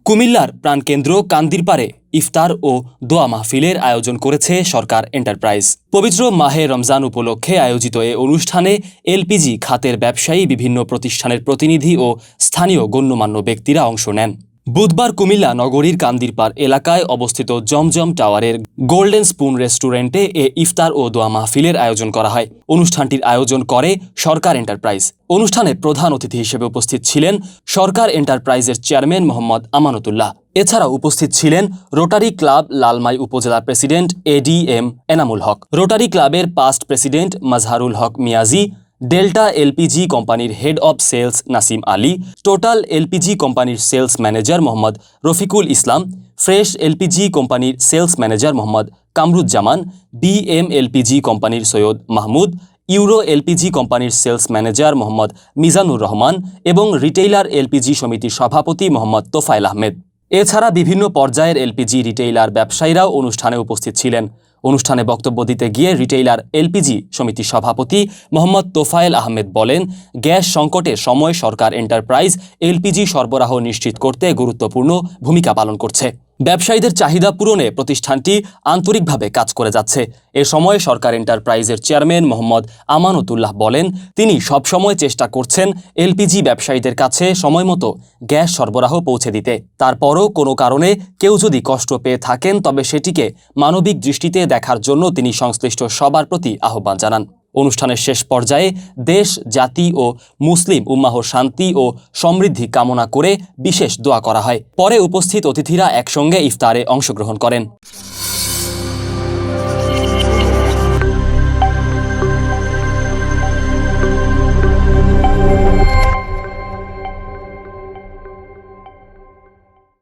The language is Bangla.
কুমিল্লার প্রাণকেন্দ্র কান্দিরপাড়ে ইফতার ও দোয়া মাহফিলের আয়োজন করেছে সরকার এন্টারপ্রাইজ। পবিত্র মাহে রমজান উপলক্ষে আয়োজিত এ অনুষ্ঠানে এলপিজি খাতের ব্যবসায়ী, বিভিন্ন প্রতিষ্ঠানের প্রতিনিধি ও স্থানীয় গণ্যমান্য ব্যক্তিরা অংশ নেন। বুধবার কুমিল্লা নগরীর কান্দিরপাড় এলাকায় অবস্থিত জমজম টাওয়ারের গোল্ডেন স্পুন রেস্টুরেন্টে এ ইফতার ও দোয়া মাহফিলের আয়োজন করা হয়। অনুষ্ঠানটির আয়োজন করে সরকার এন্টারপ্রাইজ। অনুষ্ঠানে প্রধান অতিথি হিসেবে উপস্থিত ছিলেন সরকার এন্টারপ্রাইজের চেয়ারম্যান মোহাম্মদ আমানতুল্লাহ। এছাড়াও উপস্থিত ছিলেন রোটারি ক্লাব লালমাই উপজেলার president ADM Enamul Haque, Rotary ক্লাবের past president Mazharul Haque Miaji, Delta LPG কোম্পানির head of sales Nasim Ali, Total LPG কোম্পানির sales manager Mohammad Rafiqul Islam, fresh LPG কোম্পানির sales manager Mohammad Kamruzzaman, BMLPG কোম্পানির সৈয়দ মাহমুদ, ইউরো এলপিজি কোম্পানির সেলস ম্যানেজার মোহাম্মদ মিজানুর রহমান এবং রিটেইলার এলপিজি সমিতির সভাপতি মোহাম্মদ তোফায়েল আহমেদ। এছাড়া বিভিন্ন পর্যায়ের এলপিজি রিটেইলার ব্যবসায়ীরাও অনুষ্ঠানে উপস্থিত ছিলেন। অনুষ্ঠানে বক্তব্য দিতে গিয়ে রিটেইলার এলপিজি সমিতির সভাপতি মোহাম্মদ তোফায়েল আহমেদ বলেন, গ্যাস সংকটের সময় সরকার এন্টারপ্রাইজ এলপিজি সরবরাহ নিশ্চিত করতে গুরুত্বপূর্ণ ভূমিকা পালন করছে। ব্যবসায়ীদের চাহিদা পূরণে প্রতিষ্ঠানটি আন্তরিকভাবে কাজ করে যাচ্ছে। এ সময় সরকার এন্টারপ্রাইজের চেয়ারম্যান মোহাম্মদ আমানতুল্লাহ বলেন, তিনি সবসময় চেষ্টা করছেন এলপিজি ব্যবসায়ীদের কাছে সময়মতো গ্যাস সরবরাহ পৌঁছে দিতে। তারপরও কোনো কারণে কেউ যদি কষ্ট পেয়ে থাকেন তবে সেটিকে মানবিক দৃষ্টিতে দেখার জন্য তিনি সংশ্লিষ্ট সবার প্রতি আহ্বান জানান। অনুষ্ঠানের শেষ পর্যায়ে দেশ, জাতি ও মুসলিম উম্মাহর শান্তি ও সমৃদ্ধি কামনা করে বিশেষ দোয়া করা হয়। পরে উপস্থিত অতিথিরা একসঙ্গে ইফতারে অংশগ্রহণ করেন।